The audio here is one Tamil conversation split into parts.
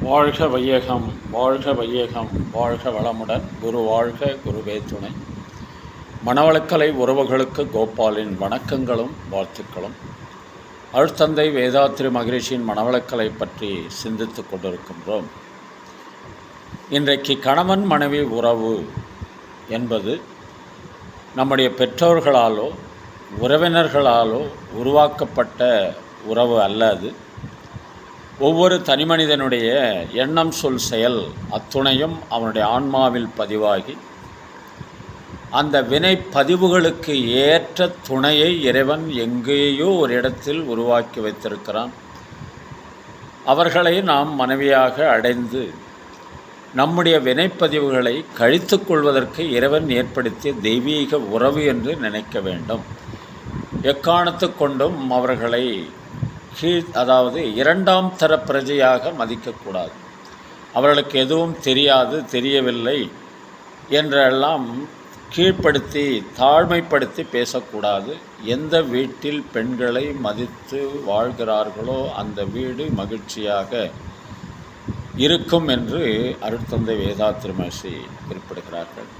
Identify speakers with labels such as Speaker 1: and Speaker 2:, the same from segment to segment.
Speaker 1: வாழ்க வையகம், வாழ்க வையகம், வாழ்க வளமுடன். குரு வாழ்க, குருவே துணை. மணவளக்கலை உறவுகளுக்கு கோபாலின் வணக்கங்களும் வாழ்த்துக்களும். அருட்தந்தை வேதாத்ரி மகரிஷியின் மணவளக்கலை பற்றி சிந்தித்து கொண்டிருக்கின்றோம். இன்றைக்கு கணவன் மனைவி உறவு என்பது நம்முடைய பெற்றோர்களாலோ உறவினர்களாலோ உருவாக்கப்பட்ட உறவு அல்ல. அது ஒவ்வொரு தனிமனிதனுடைய எண்ணம், சொல், செயல் அத்துணையும் அவனுடைய ஆன்மாவில் பதிவாகி அந்த வினை பதிவுகளுக்கு ஏற்ற துணையை இறைவன் எங்கேயோ ஒரு இடத்தில் உருவாக்கி வைத்திருக்கிறான். அவர்களை நாம் மனைவியாக அடைந்து நம்முடைய வினைப்பதிவுகளை கழித்து கொள்வதற்கு இறைவன் ஏற்படுத்திய தெய்வீக உறவு என்று நினைக்க வேண்டும். எக்காரணத்து கொண்டும் அவர்களை அதாவது இரண்டாம் தர பிரஜையாக மதிக்கக்கூடாது. அவர்களுக்கு எதுவும் தெரியாது, தெரியவில்லை என்றெல்லாம் கீழ்ப்படுத்தி தாழ்மைப்படுத்தி பேசக்கூடாது. எந்த வீட்டில் பெண்களை மதித்து வாழ்கிறார்களோ அந்த வீடு மகிழ்ச்சியாக இருக்கும் என்று அருட்தந்தை வேதாத்ரி மகரிஷி குறிப்பிடுகிறார்கள்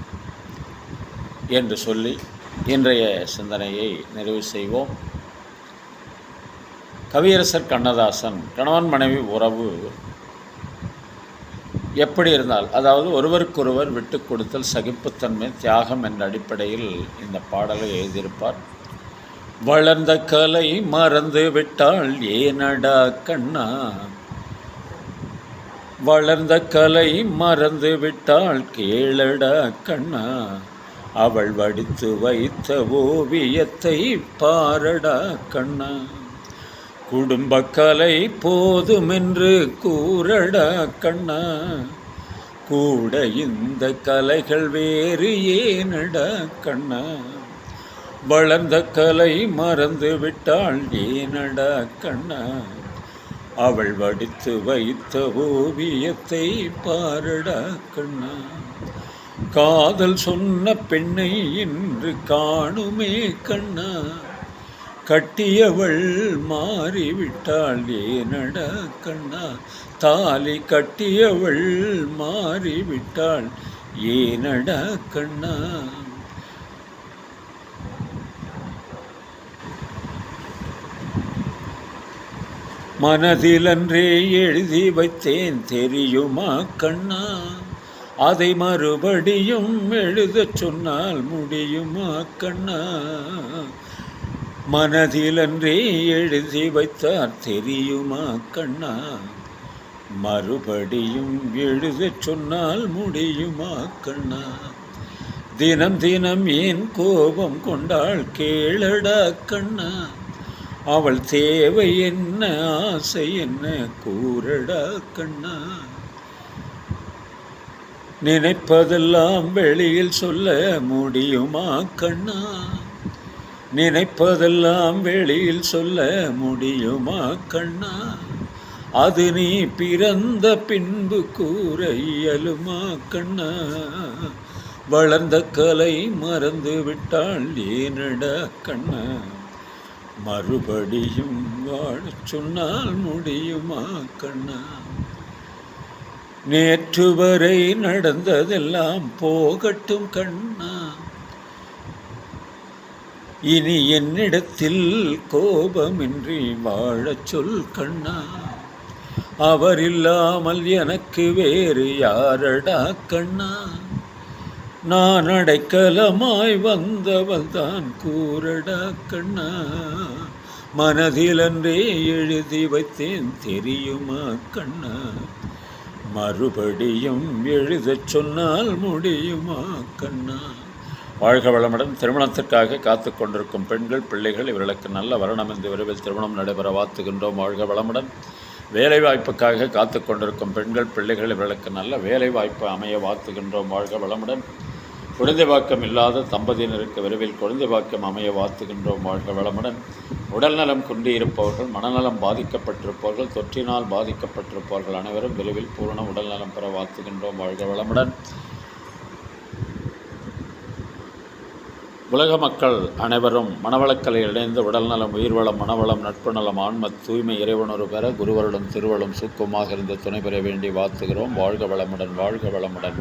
Speaker 1: என்று சொல்லி இன்றைய சிந்தனையை நிறைவு செய்வோம். கவியரசர் கண்ணதாசன் கணவன் மனைவி உறவு எப்படி இருந்தால், அதாவது ஒருவருக்கொருவர் விட்டு கொடுத்தல், சகிப்புத்தன்மை, தியாகம் என்ற அடிப்படையில் இந்த பாடலை எழுதியிருப்பார். வளர்ந்த கலை மறந்து விட்டாள் ஏனடா கண்ணா, வளர்ந்த கலை மறந்து விட்டாள் கேளடா கண்ணா, அவள் வடித்து வைத்த ஓவியத்தை பாரடா கண்ணா, குடும்பக்கலை போதுமென்று கூறடா கண்ணா, கூட இந்த கலைகள் வேறு ஏனடா கண்ணா, வளர்ந்த கலை மறந்து விட்டாள் ஏனடா கண்ணா, அவள் வடித்து வைத்த ஓவியத்தை பாரடா கண்ணா, காதல் சொன்ன பெண்ணை இன்று காணுமே கண்ணா, கட்டியவள் மாறிவிட்டாள் ஏனடா கண்ணா, தாலி கட்டியவள் மாறிவிட்டாள் ஏனடா கண்ணா. மனதிலன்றே எழுதி வைத்தேன் தெரியுமா கண்ணா, அதை மறுபடியும் எழுதச் சொன்னால் முடியுமா கண்ணா, மனதிலன்றே எழுதி வைத்தார் தெரியுமா கண்ணா, மறுபடியும் எழுதச் சொன்னால் முடியுமா கண்ணா, தினம் தினம் ஏன் கோபம் கொண்டாள் கேளடா கண்ணா, அவள் தேவை என்ன ஆசை என்ன கூறடா கண்ணா, நினைப்பதெல்லாம் வெளியில் சொல்ல முடியுமா கண்ணா, நினைப்பதெல்லாம் வெளியில் சொல்ல முடியுமா கண்ணா, அது நீ பிறந்த பின்பு கூற இயலுமா கண்ணா, வளர்ந்த கலை மறந்து விட்டாள் ஏனடா கண்ணா, மறுபடியும் வாழச் சொன்னால் முடியுமா கண்ணா, நேற்று வரை நடந்ததெல்லாம் போகட்டும் கண்ணா, இனி என்னிடத்தில் கோபமின்றி வாழச் சொல் கண்ணா, அவர் இல்லாமல் எனக்கு வேறு யாரடா கண்ணா, நான் அடைக்கலமாய் வந்தவள் தான் கூறடா கண்ணா, மனதிலன்றே எழுதி வைத்தேன் தெரியுமா கண்ணா, மறுபடியும் எழுதச் சொன்னால் முடியுமா கண்ணா. வாழ்க வளமுடன். திருமணத்திற்காக காத்து கொண்டிருக்கும் பெண்கள், பிள்ளைகள் இவர்களுக்கு நல்ல வருணம் என்று விரைவில் திருமணம் நடைபெற வாழ்த்துகின்றோம். வாழ்க வளமுடன். வேலைவாய்ப்புக்காக காத்து கொண்டிருக்கும் பெண்கள், பிள்ளைகள் இவர்களுக்கு நல்ல வேலைவாய்ப்பு அமைய வாழ்த்துகின்றோம். வாழ்க வளமுடன். குழந்தை பாக்கியம் இல்லாத தம்பதியினருக்கு விரைவில் குழந்தை பாக்கியம் அமைய வாழ்த்துகின்றோம். வாழ்க வளமுடன். உடல்நலம் குன்றியிருப்பவர்கள், மனநலம் பாதிக்கப்பட்டிருப்பவர்கள், தொற்றினால் பாதிக்கப்பட்டிருப்பவர்கள் அனைவரும் விரைவில் பூரண உடல்நலம் பெற வாழ்த்துகின்றோம். வாழ்க வளமுடன். உலக மக்கள் அனைவரும் மனவளக்கலை இணைந்து உடல்நலம், உயிர்வளம், மனவளம், நட்பு நலம், ஆன்ம தூய்மை இறைவனொரு பெற குருவருடன் திருவளும் சூக்குமாக இருந்து துணை பெற வேண்டி வாழ்த்துகிறோம். வாழ்க வளமுடன், வாழ்க வளமுடன்,